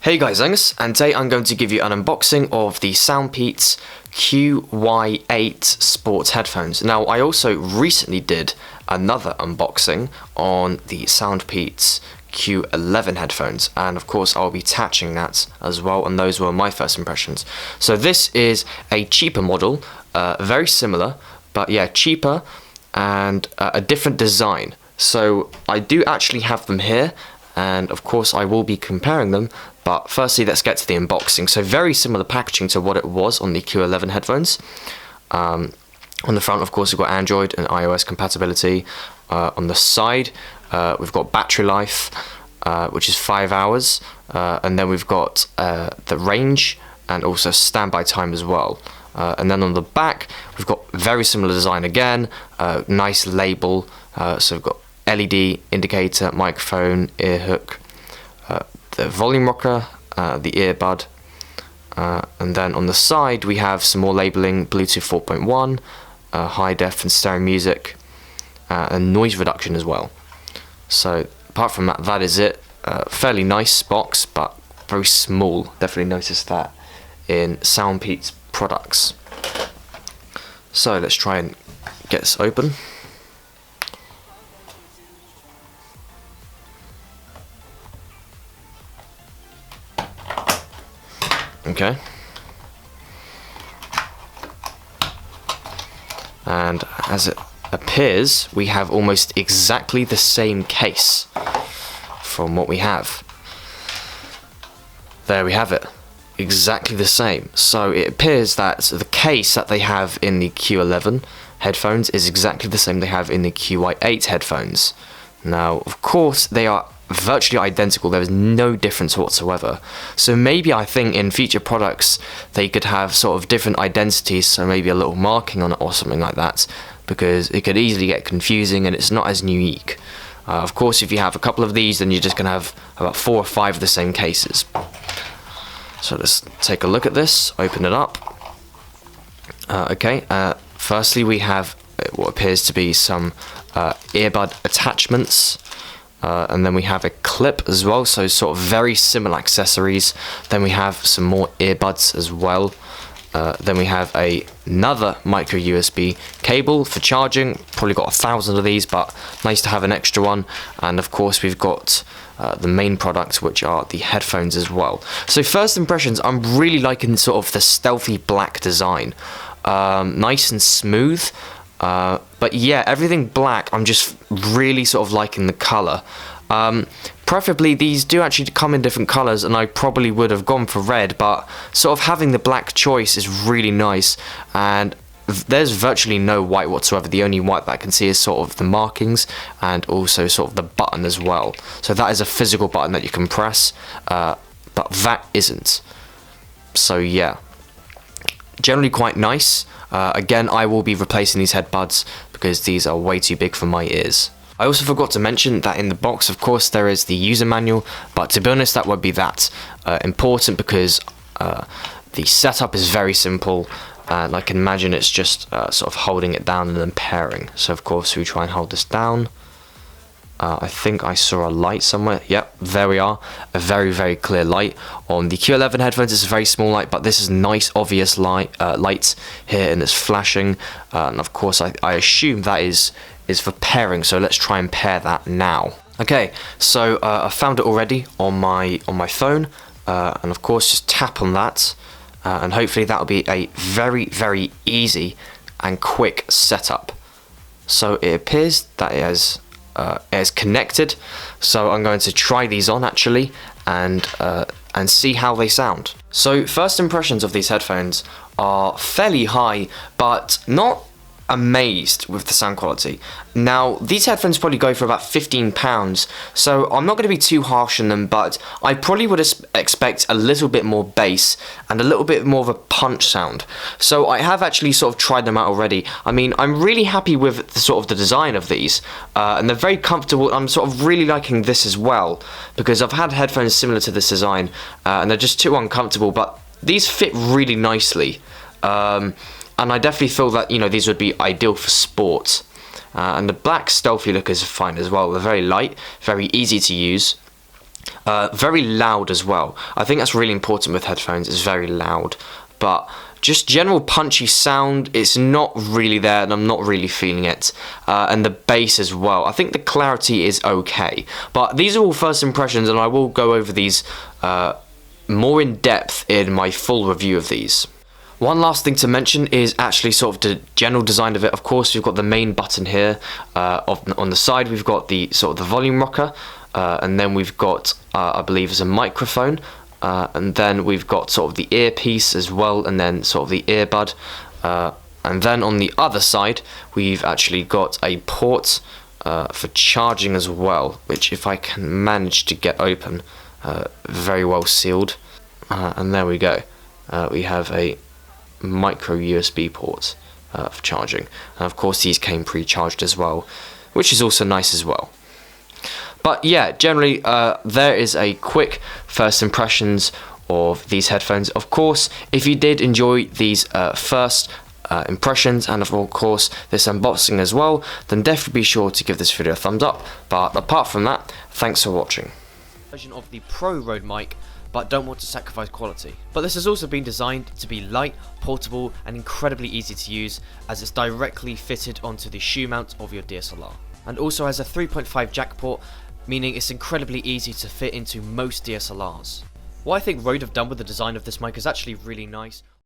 Hey guys, Angus, and today I'm going to give you an unboxing of the SoundPEATS QY8 sports headphones. Now, I also recently did another unboxing on the SoundPEATS Q11 headphones, and of course I'll be attaching that as well, and those were my first impressions. So this is a cheaper model, very similar, but yeah, cheaper and a different design. So I do actually have them here, and of course I will be comparing them, but firstly let's get to the unboxing. So very similar packaging to what it was on the Q11 headphones. On the front, of course, we've got Android and iOS compatibility. On the side, we've got battery life, which is 5 hours, and then we've got the range and also standby time as well. And then on the back, we've got very similar design again, nice label. So we've got LED indicator, microphone, ear hook, the volume rocker, the earbud, and then on the side we have some more labeling: Bluetooth 4.1, high def and stereo music, and noise reduction as well. So apart from that, that is it. Fairly nice box, but very small. Definitely noticed that in SoundPEATS products. So let's try and get this open. Okay, and as it appears, we have almost exactly the same case from what we have. There we have it, exactly the same. So it appears that the case that they have in the Q11 headphones is exactly the same they have in the QY8 headphones. Now, of course, they are virtually identical. There is no difference whatsoever. So maybe I think in future products they could have sort of different identities, so maybe a little marking on it or something like that, because it could easily get confusing and it's not as unique. Of course, if you have a couple of these, then you're just gonna have about 4 or 5 of the same cases. So let's take a look at this, open it up. Firstly we have what appears to be some earbud attachments. And then we have a clip as well, so sort of very similar accessories. Then we have some more earbuds as well. Then we have another micro USB cable for charging. Probably got 1,000 of these, but nice to have an extra one. And of course we've got the main product, which are the headphones as well. So first impressions, I'm really liking sort of the stealthy black design. Nice and smooth. But yeah, everything black, I'm just really sort of liking the colour. Preferably these do actually come in different colours, and I probably would have gone for red, but sort of having the black choice is really nice, and there's virtually no white whatsoever. The only white that I can see is sort of the markings and also sort of the button as well. So that is a physical button that you can press, but that isn't. So yeah, generally quite nice. Again, I will be replacing these headbuds because these are way too big for my ears. I also forgot to mention that in the box, of course, there is the user manual, but to be honest, that won't be that important because the setup is very simple, and I can imagine it's just sort of holding it down and then pairing. So of course, we try and hold this down. I think I saw a light somewhere. Yep, there we are. A very, very clear light. On the Q11 headphones, it's a very small light, but this is nice, obvious light here, and it's flashing. And of course, I assume that is for pairing. So let's try and pair that now. Okay, so I found it already on my phone, and of course, just tap on that, and hopefully that will be a very, very easy and quick setup. So it appears that it is connected, so I'm going to try these on actually and see how they sound. So first impressions of these headphones are fairly high, but not amazed with the sound quality. Now, these headphones probably go for about £15, so I'm not going to be too harsh on them, but I probably would expect a little bit more bass and a little bit more of a punch sound. So I have actually sort of tried them out already. I mean, I'm really happy with the sort of the design of these, and they're very comfortable. I'm sort of really liking this as well, because I've had headphones similar to this design, and they're just too uncomfortable, but these fit really nicely. And I definitely feel that, you know, these would be ideal for sport. And the black stealthy look is fine as well. They're very light, very easy to use. Very loud as well. I think that's really important with headphones. It's very loud, but just general punchy sound, it's not really there, and I'm not really feeling it. And the bass as well. I think the clarity is okay, but these are all first impressions, and I will go over these more in depth in my full review of these. One last thing to mention is actually sort of the general design of it. Of course, we've got the main button here. On the side, we've got the sort of the volume rocker, and then we've got, I believe, is a microphone, and then we've got sort of the earpiece as well, and then sort of the earbud, and then on the other side, we've actually got a port for charging as well, which if I can manage to get open, very well sealed, and there we go. We have a micro USB port for charging, and of course these came pre-charged as well, which is also nice as well. But yeah, generally there is a quick first impressions of these headphones. Of course, if you did enjoy these first impressions, and of course this unboxing as well, then definitely be sure to give this video a thumbs up. But apart from that, thanks for watching. Version of the Pro Rode mic, but don't want to sacrifice quality. But this has also been designed to be light, portable, and incredibly easy to use, as it's directly fitted onto the shoe mount of your DSLR. And also has a 3.5 jack port, meaning it's incredibly easy to fit into most DSLRs. What I think Rode have done with the design of this mic is actually really nice.